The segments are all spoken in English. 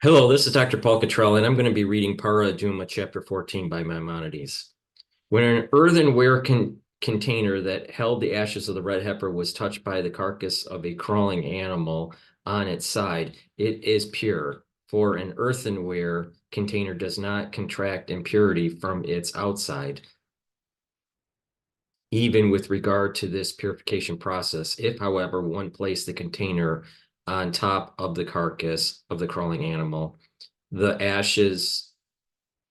Hello, this is Dr. Paul Cottrell, and I'm going to be reading Parah Adumah, Chapter 14 by Maimonides. When an earthenware container that held the ashes of the red heifer was touched by the carcass of a crawling animal on its side, it is pure, for an earthenware container does not contract impurity from its outside, even with regard to this purification process. If, however, one placed the container on top of the carcass of the crawling animal, the ashes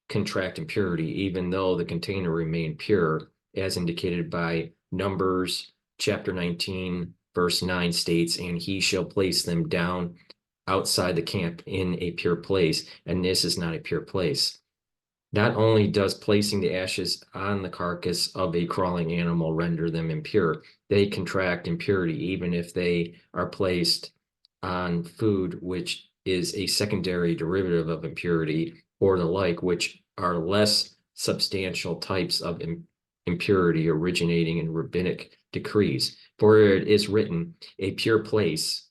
contract impurity, even though the container remained pure, as indicated by Numbers chapter 19, verse 9 states, and he shall place them down outside the camp in a pure place, and this is not a pure place. Not only does placing the ashes on the carcass of a crawling animal render them impure, they contract impurity even if they are placed on food, which is a secondary derivative of impurity, or the like, which are less substantial types of impurity originating in rabbinic decrees. For it is written, a pure place,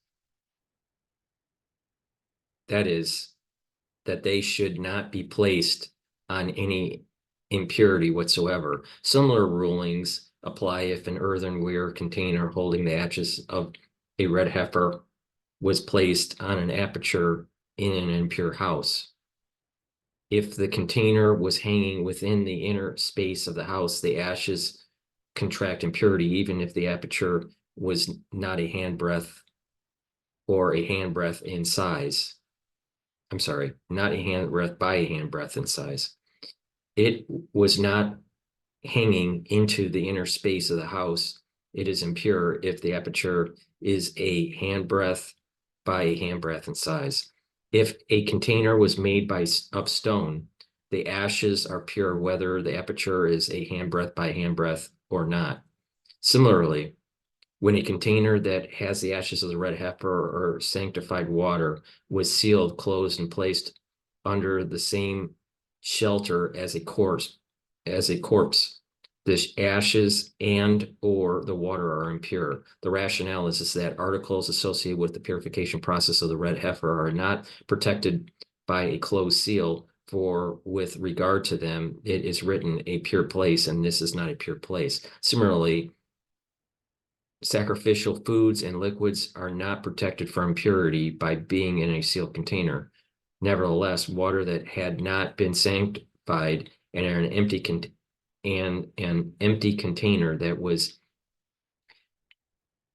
that is, that they should not be placed on any impurity whatsoever. Similar rulings apply if an earthenware container holding the ashes of a red heifer was placed on an aperture in an impure house. If the container was hanging within the inner space of the house, the ashes contract impurity, even if the aperture was not a handbreadth or a handbreadth in size. I'm sorry, not a handbreadth by a handbreadth in size. It was not hanging into the inner space of the house. It is impure if the aperture is a handbreadth by a handbreadth in size. If a container was made of stone, the ashes are pure whether the aperture is a handbreadth by handbreadth or not. Similarly, when a container that has the ashes of the red heifer or sanctified water was sealed, closed, and placed under the same shelter as a corpse, the ashes and or the water are impure. The rationale is that articles associated with the purification process of the red heifer are not protected by a closed seal, for with regard to them, it is written a pure place, and this is not a pure place. Similarly, sacrificial foods and liquids are not protected from impurity by being in a sealed container. Nevertheless, water that had not been sanctified and an empty container that was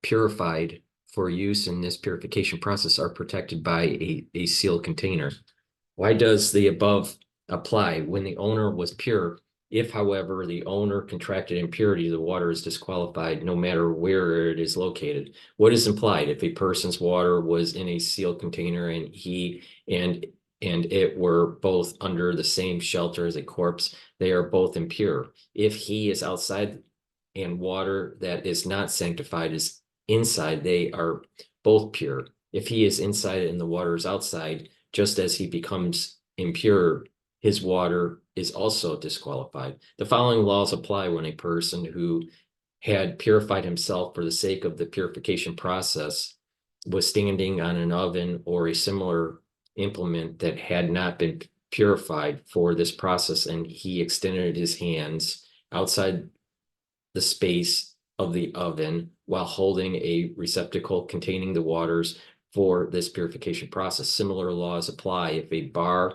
purified for use in this purification process are protected by a sealed container. Why does the above apply? When the owner was pure, if, however, the owner contracted impurity, the water is disqualified no matter where it is located. What is implied? If a person's water was in a sealed container and it were both under the same shelter as a corpse, they are both impure. If he is outside and water that is not sanctified is inside, they are both pure. If he is inside and the water is outside, just as he becomes impure, his water is also disqualified. The following laws apply when a person who had purified himself for the sake of the purification process was standing on an oven or a similar implement that had not been purified for this process, and he extended his hands outside the space of the oven while holding a receptacle containing the waters for this purification process. Similar laws apply if a bar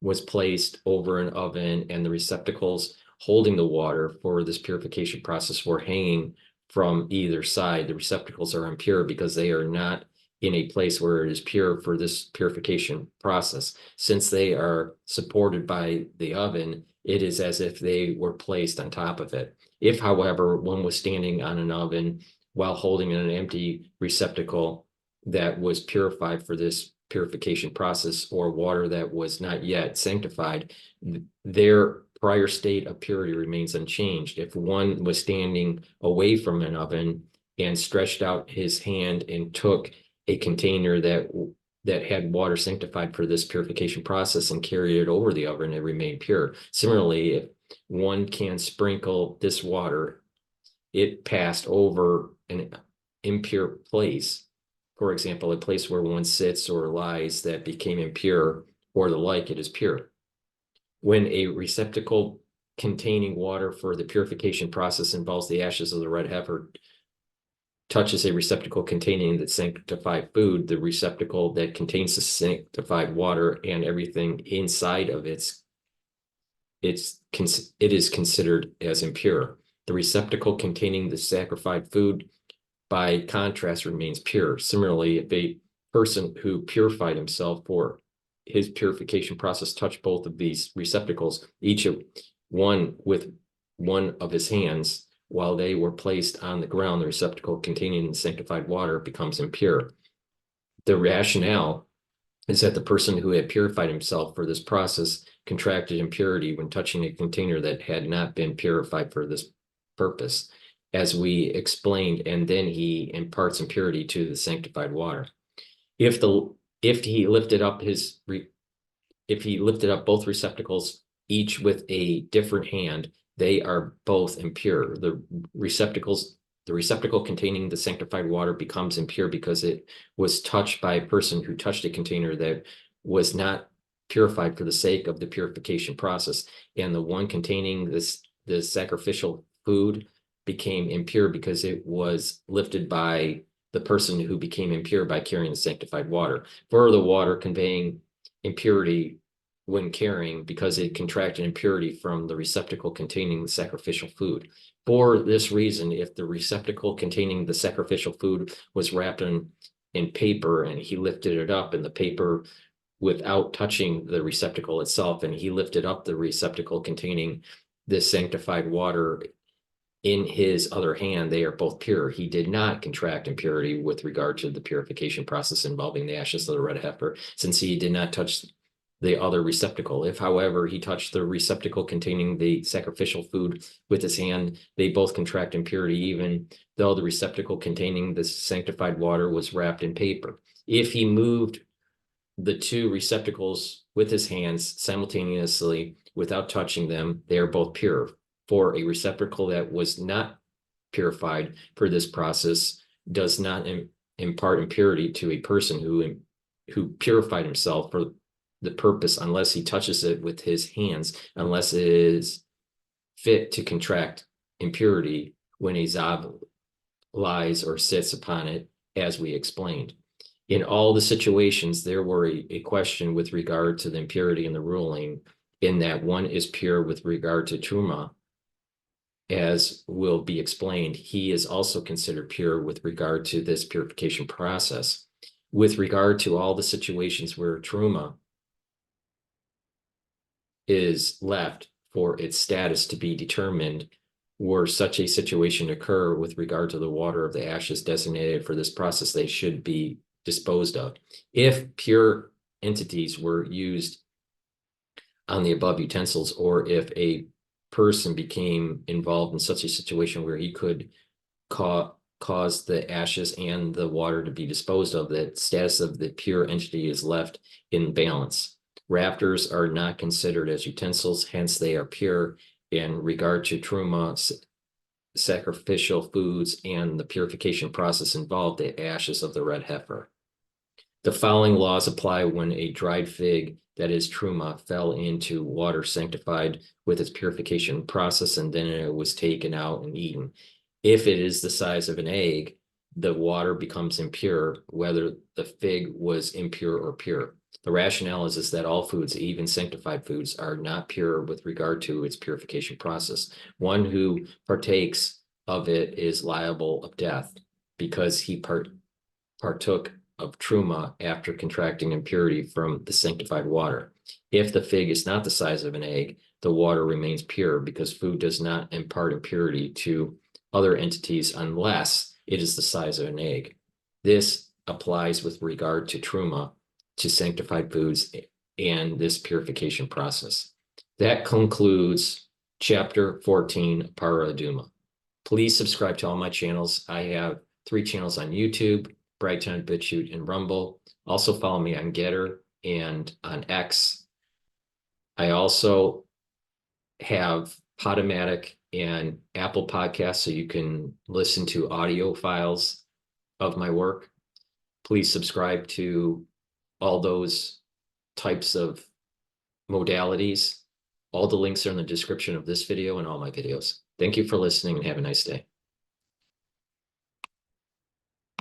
was placed over an oven and the receptacles holding the water for this purification process were hanging from either side. The receptacles are impure because they are not in a place where it is pure for this purification process. Since they are supported by the oven, it is as if they were placed on top of it. If, however, one was standing on an oven while holding an empty receptacle that was purified for this purification process, or water that was not yet sanctified, their prior state of purity remains unchanged. If one was standing away from an oven and stretched out his hand and took a container that had water sanctified for this purification process and carried it over the oven, it remained pure. Similarly, if one can sprinkle this water, it passed over an impure place. For example, a place where one sits or lies that became impure or the like, it is pure. When a receptacle containing water for the purification process involves the ashes of the red heifer touches a receptacle containing the sanctified food, the receptacle that contains the sanctified water and everything inside of it is considered as impure. The receptacle containing the sacrificed food, by contrast, remains pure. Similarly, if a person who purified himself for his purification process touched both of these receptacles, each one with one of his hands, while they were placed on the ground, the receptacle containing the sanctified water becomes impure. The rationale is that the person who had purified himself for this process contracted impurity when touching a container that had not been purified for this purpose, as we explained, and then he imparts impurity to the sanctified water. If he lifted up both receptacles, each with a different hand, they are both impure. The receptacle containing the sanctified water becomes impure because it was touched by a person who touched a container that was not purified for the sake of the purification process. And the one containing the sacrificial food became impure because it was lifted by the person who became impure by carrying the sanctified water. For the water conveying impurity when carrying, because it contracted impurity from the receptacle containing the sacrificial food. For this reason, if the receptacle containing the sacrificial food was wrapped in paper and he lifted it up, and the paper without touching the receptacle itself, and he lifted up the receptacle containing this sanctified water in his other hand, they are both pure. He did not contract impurity with regard to the purification process involving the ashes of the red heifer, since he did not touch the other receptacle. If, however, he touched the receptacle containing the sacrificial food with his hand, they both contract impurity, even though the receptacle containing the sanctified water was wrapped in paper. If he moved the two receptacles with his hands simultaneously without touching them, they are both pure. For a receptacle that was not purified for this process does not impart impurity to a person who purified himself for the purpose, unless he touches it with his hands, unless it is fit to contract impurity when a Zab lies or sits upon it, as we explained. In all the situations, there were a question with regard to the impurity in the ruling, in that one is pure with regard to Truma, as will be explained. He is also considered pure with regard to this purification process. With regard to all the situations where Truma is left for its status to be determined, were such a situation occur with regard to the water of the ashes designated for this process, they should be disposed of. If pure entities were used on the above utensils, or if a person became involved in such a situation where he could cause the ashes and the water to be disposed of, the status of the pure entity is left in balance. Rafters are not considered as utensils, hence they are pure in regard to Truma, sacrificial foods, and the purification process involved, the ashes of the red heifer. The following laws apply when a dried fig, that is Truma, fell into water sanctified with its purification process, and then it was taken out and eaten. If it is the size of an egg, the water becomes impure, whether the fig was impure or pure. The rationale is that all foods, even sanctified foods, are not pure with regard to its purification process. One who partakes of it is liable of death because he partook of Truma after contracting impurity from the sanctified water. If the fig is not the size of an egg, the water remains pure because food does not impart impurity to other entities unless it is the size of an egg. This applies with regard to Truma, to sanctified foods, and this purification process. That concludes chapter 14, Parah Adumah. Please subscribe to all my channels. I have 3 channels on YouTube, Brighteon, Bitchute, and Rumble. Also follow me on GETTR and on X. I also have Podomatic and Apple Podcasts, so you can listen to audio files of my work. Please subscribe to all those types of modalities. All the links are in the description of this video and all my videos. Thank you for listening and have a nice day.